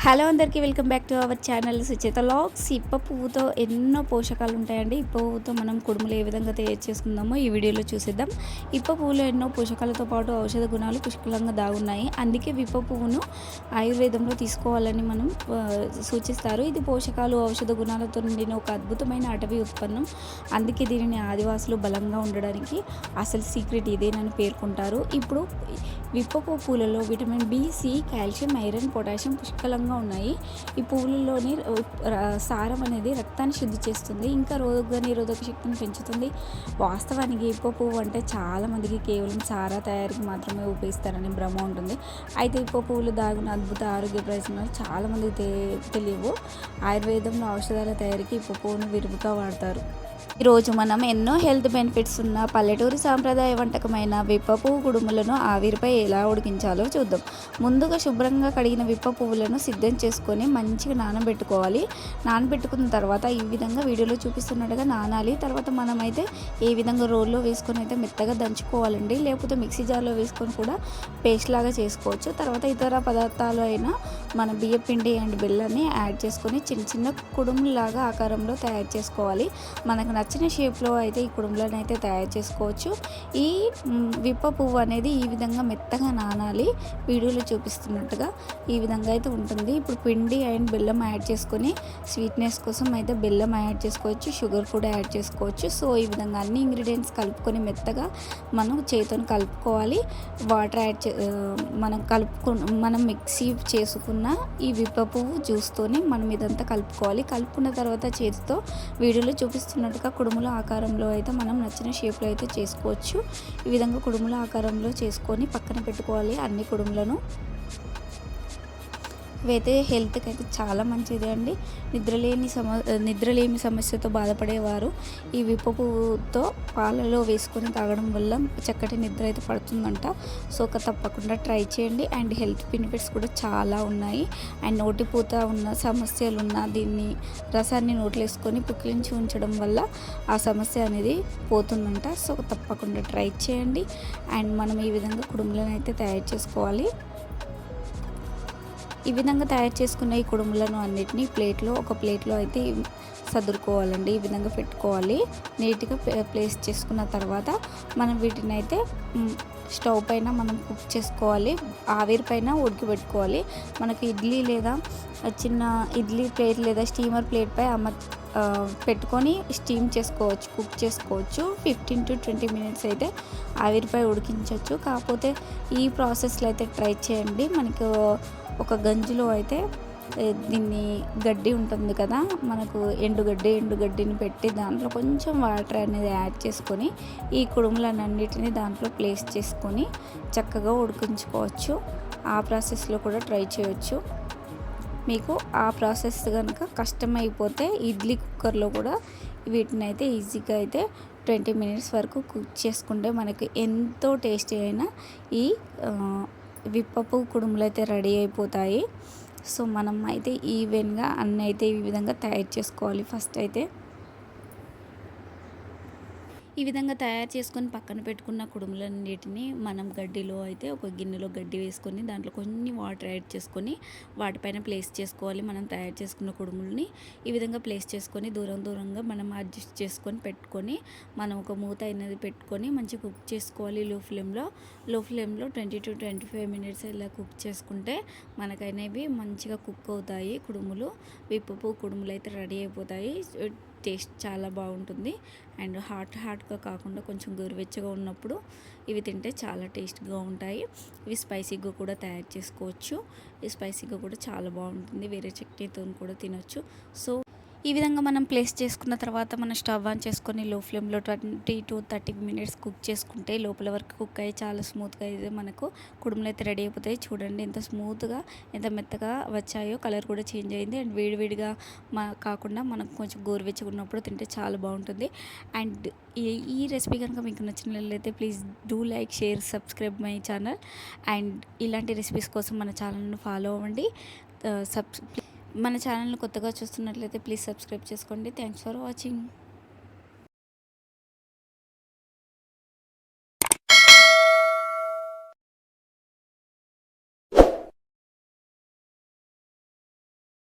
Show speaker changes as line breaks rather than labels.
Hello అందరికీ welcome back to our channel Sucheta vlogs. ఇప్ప పువ్వుతో ఎన్నో పోషకాలు ఉంటాయండి. ఇప్ప పువ్వుతో మనం కుడుములు ఏ విధంగా తయారు చేసుకుందామో ఈ వీడియోలో చూసేద్దాం. ఇప్ప పువ్వులో ఎన్నో పోషకాలతో పాటు ఔషధ గుణాలు పుష్కలంగా దాగున్నాయి. అందుకే ఇప్ప పువ్వును ఆయుర్వేదంలో తీసుకోవాలని మనం సూచిస్తారు. ఇది పోషకాలు ఔషధ గుణాలతో నిండిన ఒక అద్భుతమైన అటవీ ఉత్పన్నం. అందుకే దీనిని ఆదివాసులు బలంగా ఉండడానికి అసలు సీక్రెట్ ఇదేనని పేర్కొంటారు. ఇప్పుడు విప్ప పూలలో vitamin B, C, calcium, iron, potassium పుష్కలంగా ఉన్నాయి. ఈ పువ్వులలోని సారం అనేది రక్తాన్ని శుద్ధి చేస్తుంది, ఇంకా రోగ నిరోధక శక్తిని పెంచుతుంది. వాస్తవానికి ఇప్ప పువ్వు అంటే చాలామందికి కేవలం సారా తయారీకి మాత్రమే ఉపయోగిస్తారని భ్రమ ఉంటుంది. అయితే ఇప్ప పువ్వులు దాగిన అద్భుత ఆరోగ్య ప్రయోజనాలు చాలామందికి తెలియవు. ఆయుర్వేదంలో ఔషధాల తయారీకి ఇప్ప పువ్వును విరివిగా వాడతారు. ఈరోజు మనం ఎన్నో హెల్త్ బెనిఫిట్స్ ఉన్న పల్లెటూరి సాంప్రదాయ వంటకమైన విప్ప పువ్వు కుడుములను ఆవిరిపై ఎలా ఉడికించాలో చూద్దాం. ముందుగా శుభ్రంగా కడిగిన విప్ప పువ్వులను సిద్ధం చేసుకొని మంచిగా నానబెట్టుకోవాలి. నానబెట్టుకున్న తర్వాత ఈ విధంగా వీడియోలో చూపిస్తున్నట్టుగా నానాలి. తర్వాత మనమైతే ఏ విధంగా రోల్లో వేసుకొని అయితే మెత్తగా దంచుకోవాలండి. లేకపోతే మిక్సీ జార్లో వేసుకొని కూడా పేస్ట్ లాగా చేసుకోవచ్చు. తర్వాత ఇతర పదార్థాలు అయినా మన బియ్య పిండి అండ్ బెల్లాన్ని యాడ్ చేసుకొని చిన్న చిన్న కుడుములాగా ఆకారంలో తయారు చేసుకోవాలి. మనకు నచ్చిన షేప్లో అయితే ఈ కుడుములను అయితే తయారు చేసుకోవచ్చు. ఈ విప్ప పువ్వు అనేది ఈ విధంగా మెత్తగా నానాలి. వీడియోలో చూపిస్తున్నట్టుగా ఈ విధంగా అయితే ఉంటుంది. ఇప్పుడు పిండి అండ్ బెల్లం యాడ్ చేసుకొని స్వీట్నెస్ కోసం అయితే బెల్లం యాడ్ చేసుకోవచ్చు, షుగర్ కూడా యాడ్ చేసుకోవచ్చు. సో ఈ విధంగా అన్ని ఇంగ్రీడియంట్స్ కలుపుకొని మెత్తగా మనం చేతితో కలుపుకోవాలి. వాటర్ యాడ్ మనం మిక్సీ చేసుకున్న ఈ విప్ప పువ్వు జ్యూస్తోని మనం ఇదంతా కలుపుకోవాలి. కలుపుకున్న తర్వాత చేతితో వీడియోలో చూపిస్తున్నట్టుగా కుడుముల ఆకారంలో అయితే మనం నచ్చిన షేప్లో అయితే చేసుకోవచ్చు. ఈ విధంగా కుడుముల ఆకారంలో చేసుకొని పక్కన పెట్టుకోవాలి అన్ని కుడుములను. ఇవైతే హెల్త్కి అయితే చాలా మంచిది అండి. నిద్రలేమి సమస్యతో బాధపడేవారు ఈ విప్ప పువ్వుతో పాలలో వేసుకొని తాగడం వల్ల చక్కటి నిద్ర అయితే పడుతుందంట. సో తప్పకుండా ట్రై చేయండి. అండ్ హెల్త్ బెనిఫిట్స్ కూడా చాలా ఉన్నాయి. అండ్ నోటిపూత ఉన్న సమస్యలు ఉన్న దీన్ని రసాన్ని నోట్లో వేసుకొని పుక్కిలించి ఉంచడం వల్ల ఆ సమస్య అనేది పోతుందంట. సో తప్పకుండా ట్రై చేయండి. అండ్ మనం ఈ విధంగా కుడుములను అయితే తయారు చేసుకోవాలి. ఈ విధంగా తయారు చేసుకున్న ఈ కుడుములను అన్నిటినీ ఒక ప్లేట్లో అయితే సదురుకోవాలండి. ఈ విధంగా పెట్టుకోవాలి. నీట్గా ప్లేస్ చేసుకున్న తర్వాత మనం వీటిని అయితే స్టవ్ పైన మనం కుక్ చేసుకోవాలి. ఆవిరి పైన ఉడకబెట్టుకోవాలి. మనకి ఇడ్లీ లేదా చిన్న ఇడ్లీ ప్లేట్ లేదా స్టీమర్ ప్లేట్ పై పెట్టుకొని స్టీమ్ చేసుకోవచ్చు, కుక్ చేసుకోవచ్చు. 15 to 20 minutes అయితే ఆవిరిపై ఉడికించవచ్చు. కాకపోతే ఈ ప్రాసెస్లో అయితే ట్రై చేయండి. మనకు ఒక గంజిలో అయితే దీన్ని గడ్డి ఉంటుంది కదా, మనకు ఎండుగడ్డిని పెట్టి దాంట్లో కొంచెం వాటర్ అనేది యాడ్ చేసుకొని ఈ కుడుములన్నిటిని దాంట్లో ప్లేస్ చేసుకొని చక్కగా ఉడికించుకోవచ్చు. ఆ ప్రాసెస్లో కూడా ట్రై చేయొచ్చు. మీకు ఆ ప్రాసెస్ కనుక కష్టమైపోతే ఇడ్లీ కుక్కర్లో కూడా వీటిని అయితే ఈజీగా అయితే 20 minutes వరకు కుక్ చేసుకుంటే మనకి ఎంతో టేస్టీ అయిన ఈ విప్పపు కుడుములు అయితే రెడీ అయిపోతాయి. సో మనం అయితే ఈవెన్గా అన్నీ అయితే ఈ విధంగా తయారు చేసుకోవాలి. ఫస్ట్ అయితే ఈ విధంగా తయారు చేసుకొని పక్కన పెట్టుకున్న కుడుములన్నిటిని మనం గడ్డిలో అయితే ఒక గిన్నెలో గడ్డి వేసుకొని దాంట్లో కొన్ని వాటర్ యాడ్ చేసుకొని వాటిపైన ప్లేస్ చేసుకోవాలి. మనం తయారు చేసుకున్న కుడుములని ఈ విధంగా ప్లేస్ చేసుకొని దూరంగా మనం అడ్జస్ట్ చేసుకొని పెట్టుకొని మనం ఒక మూత అనేది పెట్టుకొని మంచిగా కుక్ చేసుకోవాలి. లో ఫ్లేమ్లో 20 to 25 minutes ఇలా కుక్ చేసుకుంటే మనకైనవి మంచిగా కుక్ అవుతాయి. విప్పపు కుడుములు అయితే రెడీ అయిపోతాయి. టేస్ట్ చాలా బాగుంటుంది. అండ్ హాట్గా కాకుండా కొంచెం గోరువెచ్చగా ఉన్నప్పుడు ఇవి తింటే చాలా టేస్ట్గా ఉంటాయి. ఇవి స్పైసీగా కూడా తయారు చేసుకోవచ్చు. ఈ స్పైసీగా కూడా చాలా బాగుంటుంది. వేరే చట్నీతో కూడా తినొచ్చు. సో ఈ విధంగా మనం ప్లేస్ చేసుకున్న తర్వాత మనం స్టవ్ ఆన్ చేసుకొని లో ఫ్లేమ్లో 20 to 30 minutes కుక్ చేసుకుంటే లోపల వరకు కుక్ అయ్యి చాలా స్మూత్గా అయితే మనకు కుడుములు అయితే రెడీ అయిపోతాయి. చూడండి ఎంత స్మూత్గా ఎంత మెత్తగా వచ్చాయో. కలర్ కూడా చేంజ్ అయింది. అండ్ వేడివేడిగా కాకుండా మనకు కొంచెం గోరువెచ్చగా ఉన్నప్పుడు తింటే చాలా బాగుంటుంది. అండ్ ఈ రెసిపీ కనుక మీకు నచ్చినట్లయితే please do like, share, subscribe my channel. And ఇలాంటి రెసిపీస్ కోసం మన ఛానల్ను ఫాలో అవ్వండి. మన ఛానల్ని కొత్తగా చూస్తున్నట్లయితే ప్లీజ్ సబ్స్క్రైబ్ చేసుకోండి. Thanks for watching.